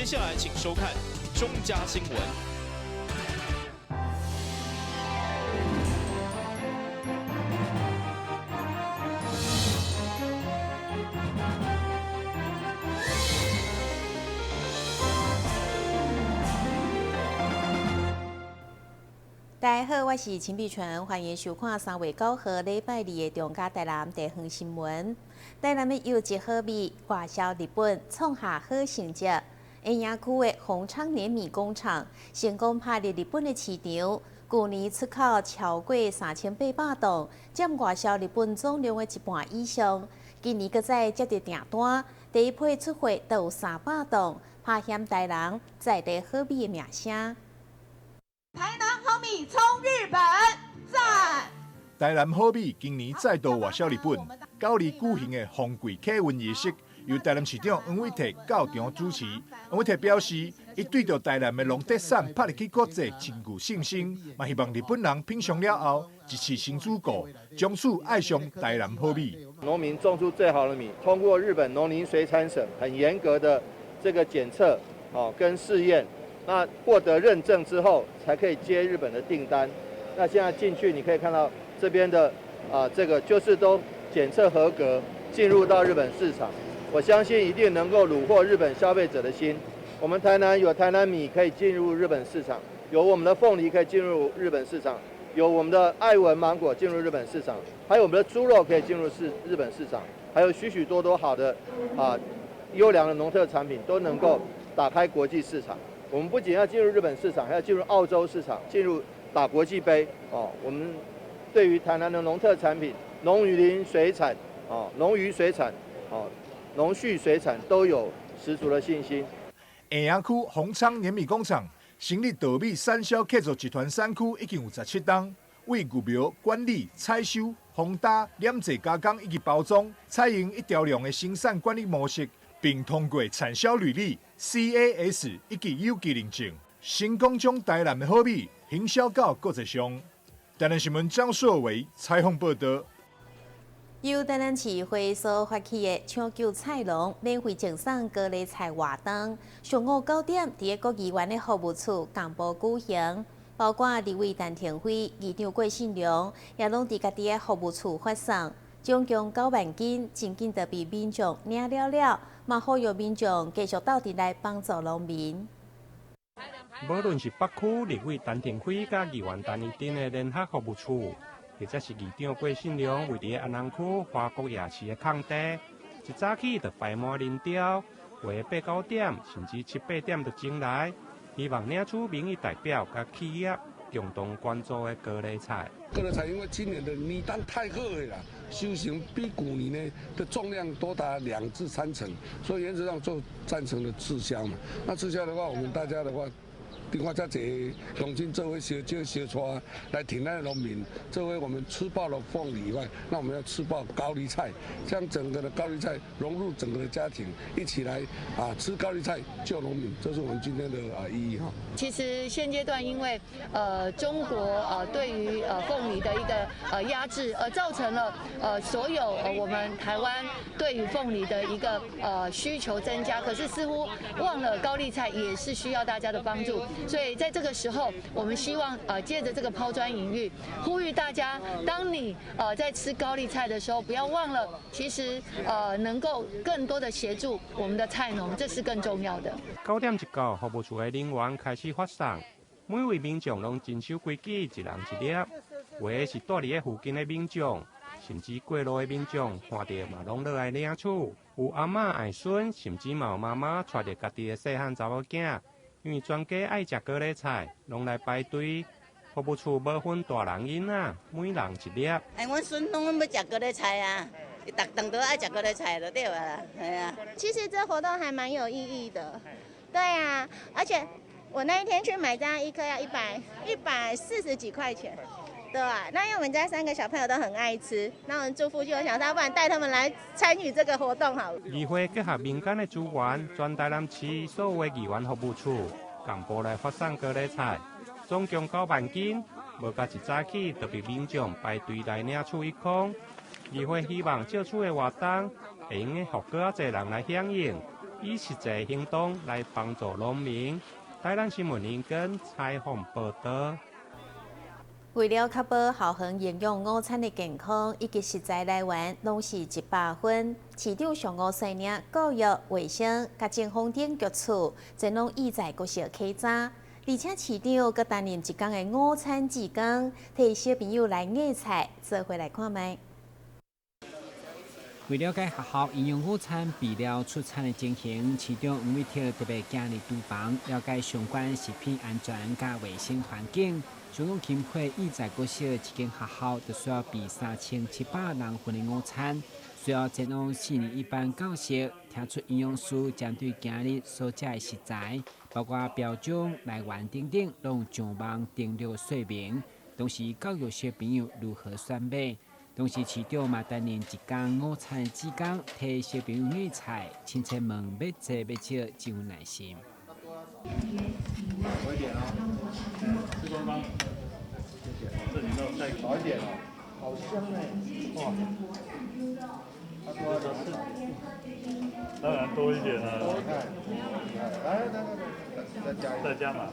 接下来请收看中嘉新闻。大家好，我是陈碧纯，欢迎收看3月9号礼拜2的中嘉台南地方新闻。台南的有机好米外销日本，创下好成绩。盐埕区的宏昌碾米工厂成功打入日本的市场，去年出口超过3800吨，占外销日本总量的一半以上。今年搁再接到订单，第一批出货就有300吨，拍响台南在地好米的名声。台南好米冲日本，赞！台南好米今年再度外销日本，9日举行的丰柜启运仪式，由台南市长黄伟哲到场主持。黄伟哲表示，伊对着台南的农特产拍入去国际真具信心，嘛希望日本人品尝了后一次新主顾，从此爱上台南好米。农民种出最好的米，通过日本农林水产省很严格的这个检测跟试验。那获得认证之后，才可以接日本的订单。那现在进去，你可以看到这边的这个就是都检测合格，进入到日本市场。我相信一定能够虏获日本消费者的心。我们台南有台南米可以进入日本市场，有我们的凤梨可以进入日本市场，有我们的爱文芒果进入日本市场，还有我们的猪肉可以进入日本市场，还有许许多多好的优良的农特产品都能够打开国际市场。我们不仅要进入日本市场，还要进入澳洲市场，进入打国际杯我们对于台南的农特产品、农林水产农渔水产农畜水产都有十足的信心。盐埕区宏昌碾米工厂成立稻米产销客族集团产区已经有17档，为育苗、管理、采收、烘打、染制加工以及包装，采用一条龙的生产管理模式，并通过产销履历。CAS 以及有机认证，成功将台南的好米行销到国际上。台南新闻张硕维采访报道。由台南市会所发起的抢救菜农免费赠送高丽菜活动，上午9点伫国议员的服务处公布举行，包括立委陈廷辉、议长郭信良，也拢伫家己的服务处发送，总共9万斤，真紧就被民众领了。嘛，呼吁民众继续到底来帮助农民。无论是北区立委陈廷辉甲议员陈义珍的联合服务处，或者是议长郭信良为伫安南区花国夜市的空地，一早起就排满人潮，为8、9点甚至7、8点就进来，希望领取民意代表甲企业共同关注的高丽菜。高丽菜因为今年的米单太好了啦，收成比去年呢的重量多达2至3成，所以原则上就赞成了滞销嘛。那滞销的话，我们大家的话，另外再这农村这位小撮来挺咱的农民，这回我们吃饱了凤梨以外，那我们要吃饱高丽菜，将整个的高丽菜融入整个的家庭，一起来吃高丽菜救农民，这是我们今天的意义哈。其实现阶段因为中国对于凤梨的一个压制，造成了所有我们台湾对于凤梨的一个需求增加，可是似乎忘了高丽菜也是需要大家的帮助。所以在这个时候，我们希望借着这个抛砖引玉，呼吁大家，当你在吃高丽菜的时候，不要忘了，其实能够更多的协助我们的菜农，这是更重要的。9点一到，服务处的人员开始发送，每位民众拢遵守规矩，一人一粒。有的是住伫附近的民众，甚至过路的民众看到嘛，拢落来领取。有阿嬷爱孙，甚至嘛有妈妈带着家己的细汉查某囝。因为全家爱食高丽菜，拢来排队。服务处无分大人囡仔，每人一粒。阮孙拢要食高丽菜啊，逐顿都爱食高丽菜就对了，系啊。其实这活动还蛮有意义的，对啊，而且我那一天去买这样1颗要140几块钱。对啊，那因为我们家3个小朋友都很爱吃，那我们住附近，我想说，不然带他们来参与这个活动好了。议会结合民间的资源，全台南市所有的议员服务处共步来发送高丽菜，总共9万斤，无甲一早起就被民众排队来领取一空。议会希望借此的活动，会用的互更较侪人来响应，以实际行动来帮助农民。台南新闻人跟采访报道。为了确保校园营养午餐的健康以及食材来源拢是100分，市长上午率领教育、卫生、甲政风等局处，全拢意在各小开早。而且市长阁担任一天的午餐志工，替小朋友来野菜，做回来看卖。为了解学校营养午餐备料出餐的情形，市长黄伟霆特别行入厨房，了解相关食品安全甲卫生环境。上午钦会意在各小一间学校，就需要备3700人份的午餐，需要前往4年一班教室，听出营养师针对今日所食的食材，包括标种、来源等等，拢上网登录说明，同时教育小朋友如何选买。同时，市长嘛担任一天午餐的志工，替小朋友野菜，亲切问要做要少，真有耐心。好一点哦，4公分，谢谢。这里头再少一点哦，好香哎，哇！他说的是，当然多一点了。你看，来，再加嘛。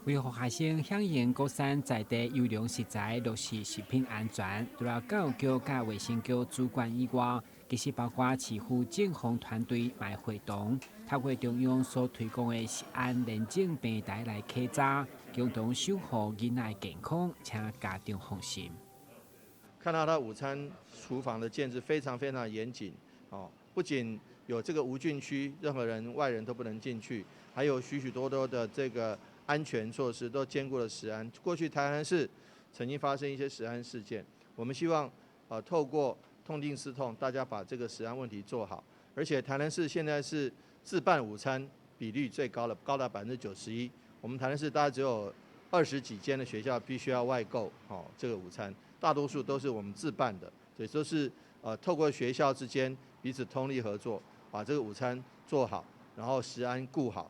为学学生响应国产在地优良食材，落实食品安全，除了教育局甲卫生局主管以外，其实包括市府政风团队卖活动，透过中央所推广的食安认证平台来开早，共同守护囡仔健康，请家长放心。看到他午餐厨房的建制非常非常严谨哦，不仅有这个无菌区，任何人外人都不能进去，还有许许多多的这个安全措施都兼顾了食安。过去台南市曾经发生一些食安事件，我们希望透过痛定思痛，大家把这个食安问题做好。而且台南市现在是自办午餐比率最高的，高达91%。我们台南市大概只有20几间的学校必须要外购这个午餐，大多数都是我们自办的，所以都是透过学校之间彼此通力合作，把这个午餐做好，然后食安顾好。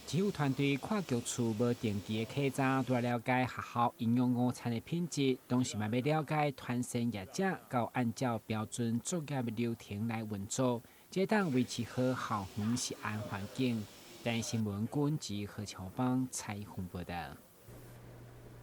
市府团队跨局处无定期的开早，除了了解学校营养午餐的品质，同时嘛要了解团膳业者，到按照标准作业的流程来运作，这当维持好校园食安环境。台新闻军及何乔邦采访报道。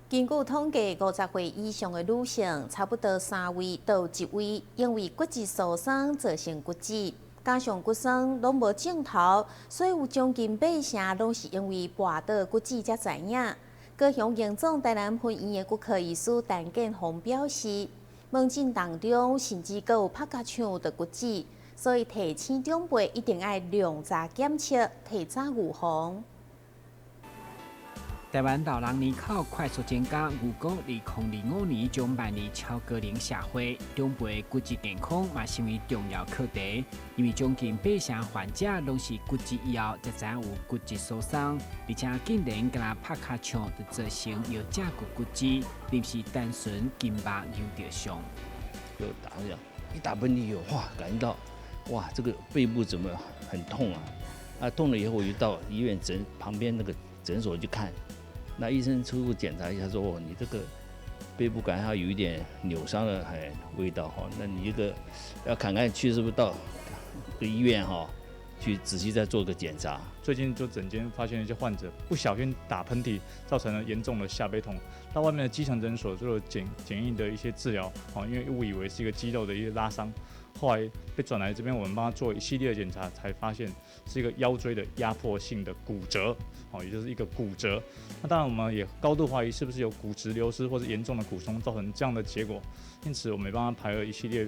根据统计，50岁以上的女性，差不多3位到1位因为骨质疏松造成骨折。加上骨松拢无镜头，所以有将近8成拢是因为跋倒骨折才知影。高雄荣总台南分院的骨科医师陈建宏表示，门诊当中甚至阁有拍甲枪的骨折，所以提醒长辈一定要量查检测，提早预防。台湾老人人口快速增加，预估2025年将迈入超高龄社会，长辈骨质健康嘛成为重要课题。因为将近8成患者拢是骨折以后才知影有骨质疏松，而且竟然敢拍卡枪就造成腰胛骨骨折，并不是单纯筋肉有着伤。就打这样，一打喷嚏以后，哇，感觉到哇，这个背部怎么很痛啊？啊，痛了以后我就到医院旁边那个诊所去看。那医生初步检查一下说，哦，你这个背部感觉有一点扭伤的味道哈，那你这个要看看去是不是到医院哈，去仔细再做个检查。最近就诊间发现一些患者不小心打喷嚏，造成了严重的下背痛。到外面的基层诊所做了简易的一些治疗，因为误以为是一个肌肉的一个拉伤，后来被转来这边，我们帮他做一系列的检查，才发现是一个腰椎的压迫性的骨折，也就是一个骨折。那当然，我们也高度怀疑是不是有骨质流失或者严重的骨松造成这样的结果，因此我们也帮他排了一系列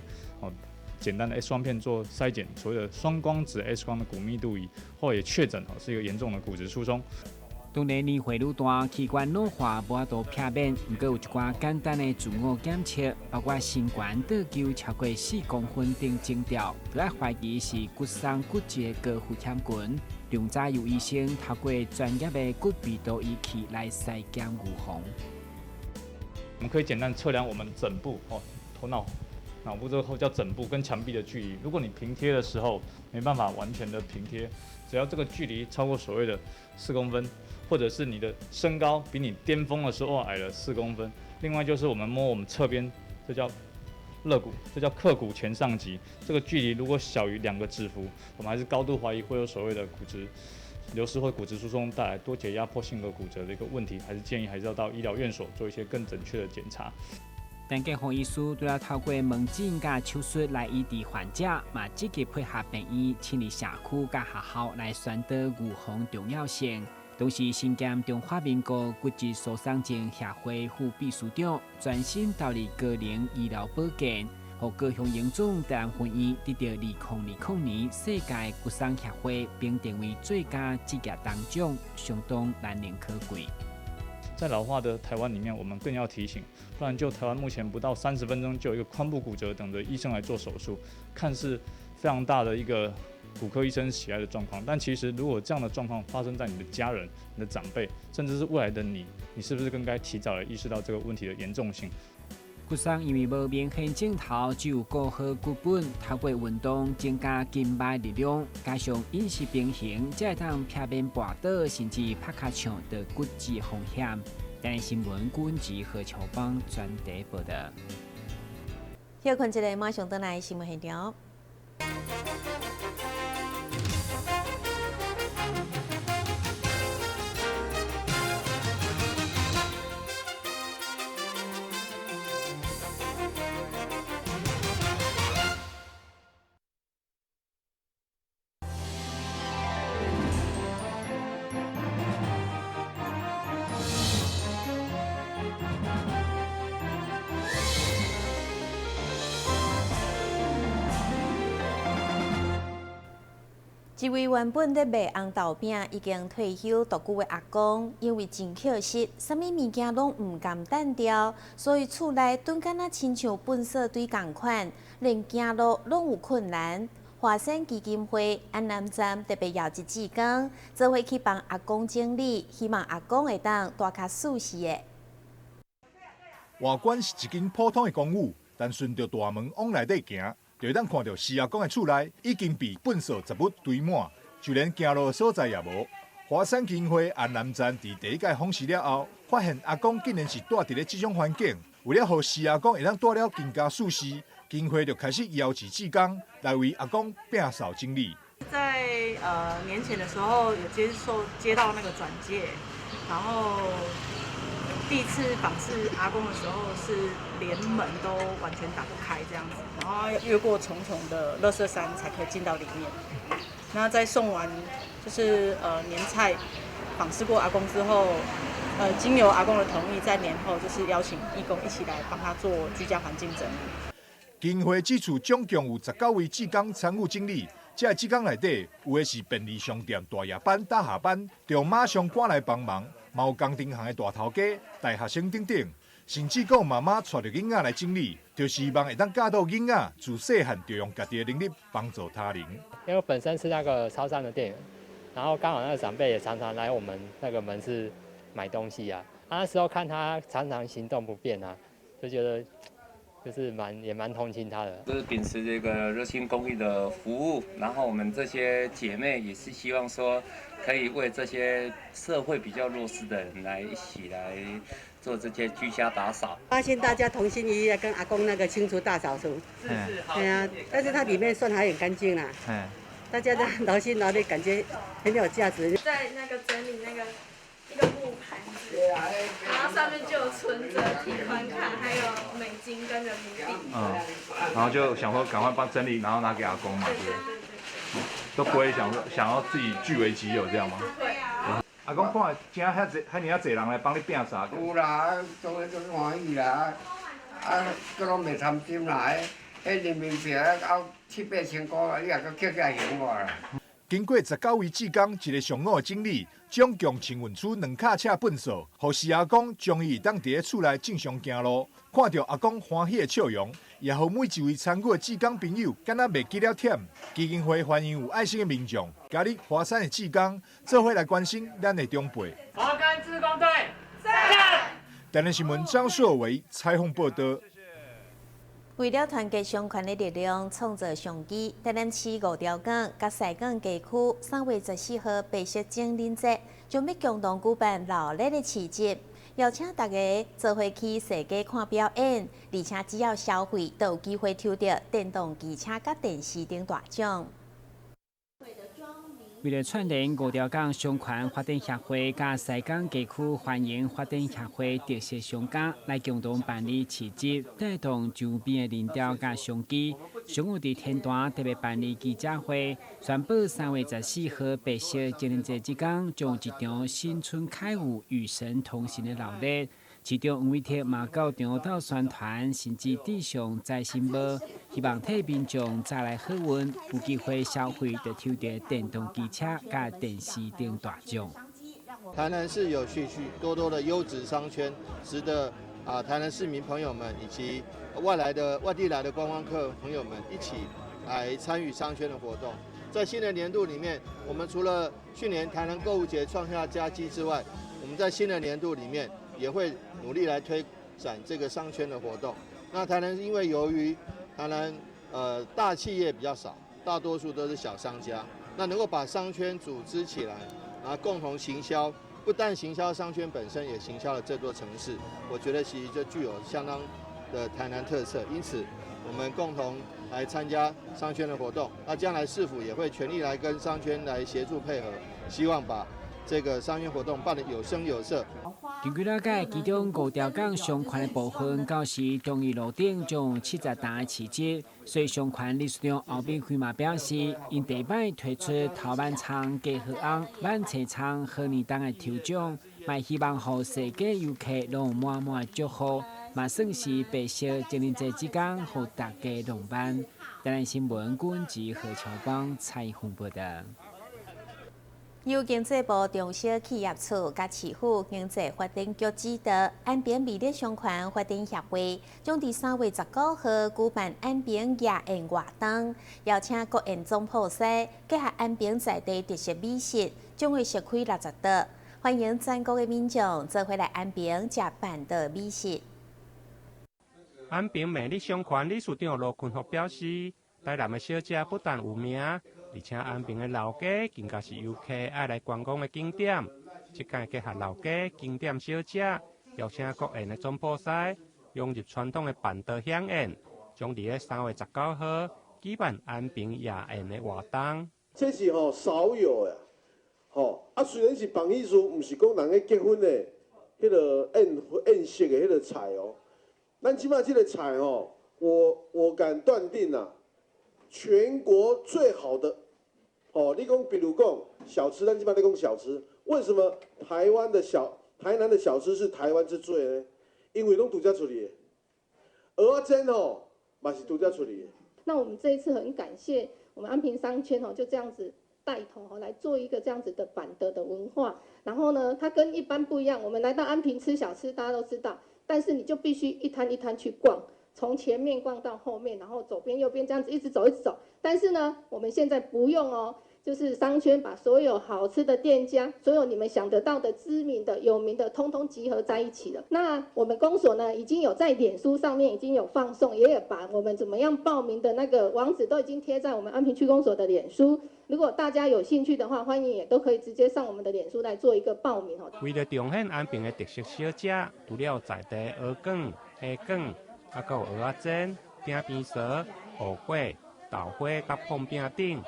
简单的 X 光片做筛检，所谓的双光子 X 光的骨密度仪，后来也确诊是一个严重的骨质疏松。当年年岁愈大，器官老化无法度避免，不过有一寡简单的自我检测，包括身高倒球超过4公分等征兆，就要怀疑是骨松骨折的高风险群。量早由医生透过专业的骨密度仪器来筛检预防。我们可以简单测量我们枕部头脑部这个叫枕部跟墙壁的距离。如果你平贴的时候没办法完全的平贴，只要这个距离超过所谓的4公分。或者是你的身高比你巅峰的时候矮了4公分。另外就是我们摸我们侧边，这叫肋骨，这叫髁骨前上棘。这个距离如果小于2个指幅，我们还是高度怀疑会有所谓的骨质流失或骨质疏松带来多节压迫性的骨折的一个问题，还是建议还是要到医疗院所做一些更准确的检查。但健康医师都要透过门诊甲手术来医治患者，嘛积极配合病院、清理社区甲学校来宣导预防重要性。同时，身兼中华民国骨质疏松症协会副秘书长，专心导入个人医疗保健，和高雄荣总台湾分院得到2020年世界骨松协会并定为最佳职业当奖，相当难能可贵。在老化的台湾里面，我们更要提醒，不然就台湾目前不到30分钟就有一个髋部骨折等着医生来做手术，看似非常大的一个骨科医生喜爱的状况，但其实如果这样的状况发生在你的家人、你的长辈，甚至是未来的你是不是更该提早来意识到这个问题的严重性？骨松因为无明显镜头，只有顾好骨本，透过运动增加筋脉力量，加上饮食平衡，才会当避免跌倒，甚至拍卡墙的骨折风险。台新闻顾文吉和乔邦专题报道。休困一下，马上回来新闻现场。一位原本在卖红豆饼已经退休多久的阿公，因为真可惜，啥物物件拢唔甘单调，所以厝内顿敢若亲像粪扫堆共款，连行路拢有困难。华山基金会安南站特别邀一志工，做伙去帮阿公整理，希望阿公会当大较舒适的。外观是一间普通的公寓，但顺着大门往内底行，就会当看到施阿公的厝内已经被粪扫杂物堆满，就连行路的所在也无。华山基金会安南站伫第一届访视了后，发现阿公竟然是住伫咧这种环境，为了让施阿公会当住了更加舒适，基金会就开始邀请志工来为阿公摒扫整理。在年前的时候有接到那个转介，然后第一次访视阿公的时候是连门都完全打不开这样子，然后越过重重的垃圾山才可以进到里面。那在送完就是年菜访视过阿公之后，经由阿公的同意，在年后就是邀请义工一起来帮他做居家环境整理。基金会这次总共有19位志工参与整理，这些志工内底有的是便利商店大夜班打下班，就马上赶来帮忙；嘛有工程行的大头家、大学生等等，甚至还有妈妈带着囡仔来整理，就是希望会当教导囡仔自细汉就用家己的能力帮助他人。因为我本身是那个超商的店员，然后刚好那个长辈也常常来我们那个门市买东西啊。那时候看他常常行动不便啊，就觉得就是也蛮同情他的。就是秉持这个热心公益的服务，然后我们这些姐妹也是希望说，可以为这些社会比较弱势的人来一起来做这些居家打扫。发现大家同心一意跟阿公那个清除大扫除，对啊，但是它里面算还很干净啦。大家的劳心劳力，感觉很有价值。在那个整理那个一个木盘子，然后上面就有存折、提款卡，还有美金跟人民币。然后就想说赶快帮整理，然后拿给阿公嘛，对。都不会想要自己据为己有这样吗？会啊。阿公看今遐尼啊侪人来帮你摒啥？有啦，做个足欢喜啦，佮拢袂贪心啦，迄人民币到700-8千块，你也佮捡起来还我啦。经过19位志工一个上午的整理，总共清运出2卡车粪扫，予施阿公终于当伫咧厝内正常行路。看到阿公欢喜的笑容，也予每一位参与的志工朋友敢若袂记了忝。基金会欢迎有爱心的民众加入华山的志工，做伙来关心咱的长辈。华山志工队，赞！台南新闻张硕维采访报道。为了团结相关的力量，创造商机，台南市5条港甲西港街区3月14号白色精灵节，将要共同举办热烈的市集，邀请大家做伙去世界看表演，而且只要消费，都有机会抽到电动机车甲电视等大奖。为了串联五条港商圈发展协会甲西港地区欢迎发展协会特色商家来共同办理市集，带动周边的人潮甲商机。上午伫天坛特别办理记者会，宣布3月14号白色情人节之天，将一场新春开舞与神同行的闹热。其中黄伟哲嘛到场道宣传，甚至致上在新报，希望替民众带来好运，有机会消费就抽到电动机车甲电视等大奖。台南市有许多的优质商圈，值得台南市民朋友们以及外地来的观光客朋友们一起来参与商圈的活动。在新的年度里面，我们除了去年台南购物节创下佳绩之外，我们在新的年度里面也会努力来推展这个商圈的活动。那台南因为由于台南大企业比较少，大多数都是小商家，那能够把商圈组织起来，然后共同行销，不但行销商圈本身，也行销了这座城市。我觉得其实就具有相当的台南特色，因此我们共同来参加商圈的活动。那将来市府也会全力来跟商圈来协助配合，希望把这个商圈活动办得有声有色。根据了解，其中5条港商圈的部分，到时同意路顶将70单市集，所以商圈理事长后边开嘛表示，因第摆推出头版仓加好红、晚车仓贺年档的抽奖，嘛希望予世界游客拢满满祝福，嘛算是白色情人节之间，予大家浪漫。台南新闻管及何超邦采访报道。由经济部中小企业处甲市府经济发展局指导，安平美丽商圈发展协会将伫3月19号举办安平夜宴活动，邀请各县总铺师结合安平在地特色美食，将会设开60桌，欢迎全国的民众做伙来安平食bản地美食。安平美丽商圈理事长罗坤福表示，台南的小吃不但有名，而且安平的老街更加是游客爱来观光的景点。这届结合老街经典小吃，邀请各县的总铺师融入传统的bản地享宴，将伫3月19号举办安平夜宴的活动。这是少有的，虽然是榜艺术，唔是讲人嘅结婚的，迄个宴席的迄个菜哦。咱起码这个菜我敢断定啊，全国最好的。你讲比如讲小吃，咱起码在讲小吃，为什么台南的小吃是台湾之最呢？因为拢独家处理的，蚵仔煎嘛是独家处理的。那我们这一次很感谢我们安平商圈就这样子带头来做一个这样子的bản地的文化。然后呢，它跟一般不一样，我们来到安平吃小吃，大家都知道，但是你就必须一摊一摊去逛。从前面逛到后面，然后左边右边这样子一直走一直走。但是呢，我们现在不用就是商圈把所有好吃的店家，所有你们想得到的知名的、有名的，通通集合在一起了。那我们公所呢，已经有在脸书上面已经有放送，也有把我们怎么样报名的那个网址都已经贴在我们安平区公所的脸书。如果大家有兴趣的话，欢迎也都可以直接上我们的脸书来做一个报名为了彰显安平的特色小吃，除了在地蚵羹、虾羹。还有蚵仔煎、饼边趖、芋粿、豆花甲碰饼等，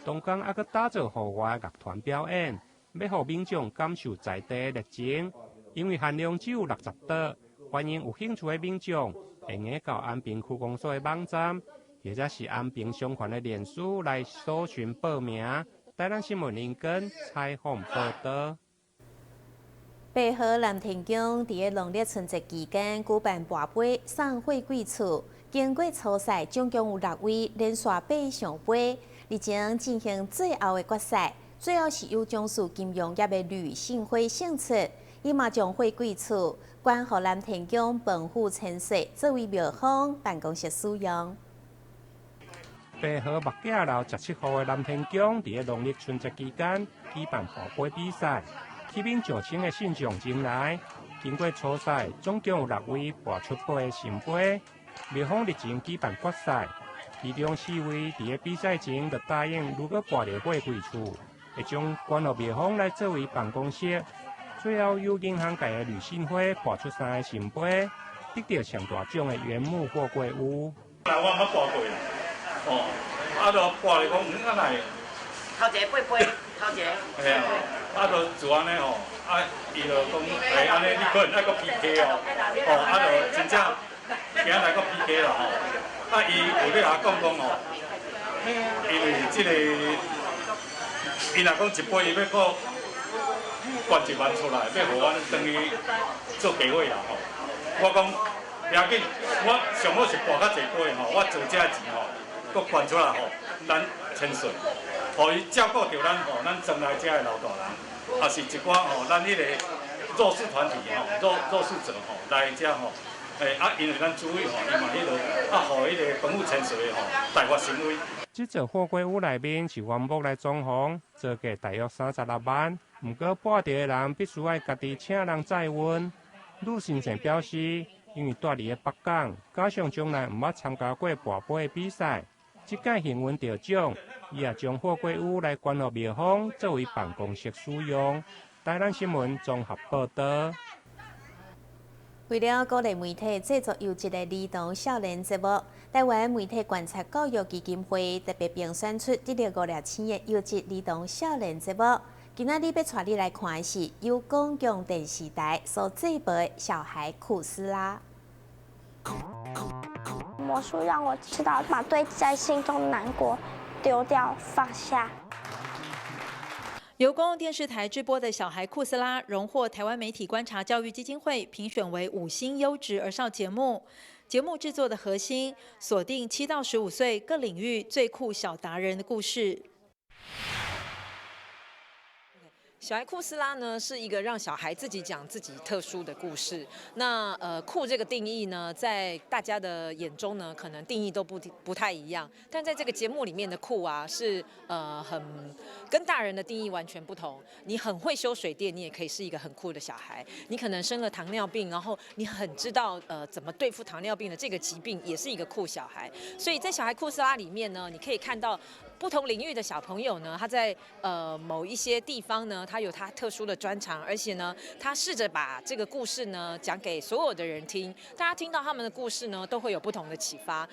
中间还佫打造户外乐团表演，要互民众感受在地热情。因为限量只有60桌，欢迎有兴趣的民众会用到安平区公所的网站，或者是安平商圈的脸书来搜寻报名。台南新闻林根采访报道。北河南天宫伫农历春节期间举办跋杯送货柜厝，经过初赛，总共有6位连续爬上杯，而前进行最后的决赛，最后是由中视金融业的吕信辉胜出，伊嘛将货柜厝关予南天宫本府陈设作为庙方办公室使用。北河木架楼17号的南天宫伫农历春节期间举办跋杯比赛。起面上千的信众前来，经过初赛，总共有6位跋出杯的圣杯。庙方日前举办决赛，其中4位伫比赛前就答应，如果跋到货柜厝，会将关予庙方来作为办公室。最后由银行界的吕信辉拔出3个新杯，得到上大奖的原木货柜屋。来，我捌拔过啦，就拔来讲，来。头一个8杯，头一个。嘿啊，就就安尼伊就讲，安尼你可能爱搁 PK 就真正今仔来搁 PK 啦伊有咧讲因为这个，伊若讲一杯伊要搁捐1万出来，要互阮等于做计划啦我讲不要紧，我上好是拔较济杯我做这钱搁捐出来咱千岁，互伊照顾着咱将来这的老大人，也是一寡咱迄个弱势团体弱势者来这因为咱主委伊嘛迄落互迄个本府千岁大发神威。这座货柜屋内面是原木来装潢，造价大约36万。不过拔地的人必须要家己请人载运。陆先生表示，因为住伫个北港，加上从来毋捌参加过拔杯的比赛，这届幸运得奖，伊也将货柜屋来捐予庙方作为办公室使用。台南新闻综合报道。为了鼓励媒体制作优质的儿童少年节目，台湾媒体观察教育基金会特别评选出得了50000的优质儿童少年节目。今仔日要带你来看的是由公共电视台所制播的《小孩库斯拉》。魔术让我知道把堆积在心中的难过丢掉放下。由公共电视台制播的《小孩库斯拉》荣获台湾媒体观察教育基金会评选为5星优质儿少节目。节目制作的核心锁定7到15岁各领域最酷小达人的故事。小孩库斯拉呢是一个让小孩自己讲自己特殊的故事。那酷这个定义呢，在大家的眼中呢，可能定义都不太一样。但在这个节目里面的酷啊，是很跟大人的定义完全不同。你很会修水电，你也可以是一个很酷的小孩。你可能生了糖尿病，然后你很知道怎么对付糖尿病的这个疾病，也是一个酷小孩。所以在小孩库斯拉里面呢，你可以看到不同领域的小朋友呢，他在某一些地方呢，他有他特殊的专长，而且呢，他试着把这个故事呢讲给所有的人听。大家听到他们的故事呢，都会有不同的启发。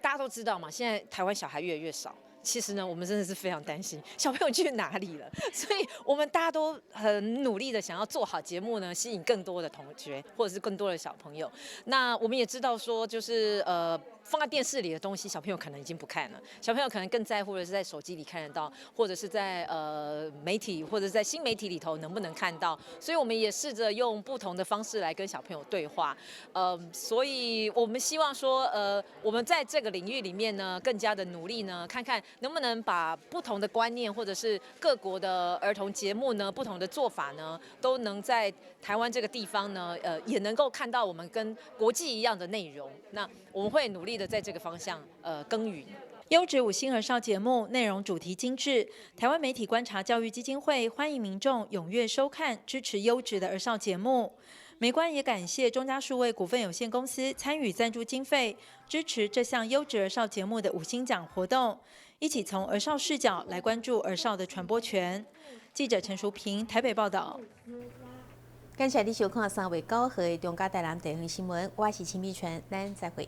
大家都知道嘛，现在台湾小孩越来越少。其实呢，我们真的是非常担心小朋友去哪里了，所以我们大家都很努力的想要做好节目呢，吸引更多的同学或者是更多的小朋友。那我们也知道说，就是放在电视里的东西，小朋友可能已经不看了，小朋友可能更在乎的是在手机里看得到，或者是在媒体或者是在新媒体里头能不能看到。所以我们也试着用不同的方式来跟小朋友对话。所以我们希望说，我们在这个领域里面呢，更加的努力呢，看看能不能把不同的观念，或者是各国的儿童节目呢，不同的做法呢，都能在台湾这个地方呢，也能够看到我们跟国际一样的内容。那我们会努力的在这个方向耕耘。优质5星儿少节目内容主题精致，台湾媒体观察教育基金会欢迎民众踊跃收看，支持优质的儿少节目。媒观也感谢中嘉数位股份有限公司参与赞助经费，支持这项优质儿少节目的5星奖活动，一起从儿少视角来关注儿少的传播权。记者陈淑平台北报道。感谢你收看3月9号的中嘉台南地方新闻，我是秦美泉，咱再会。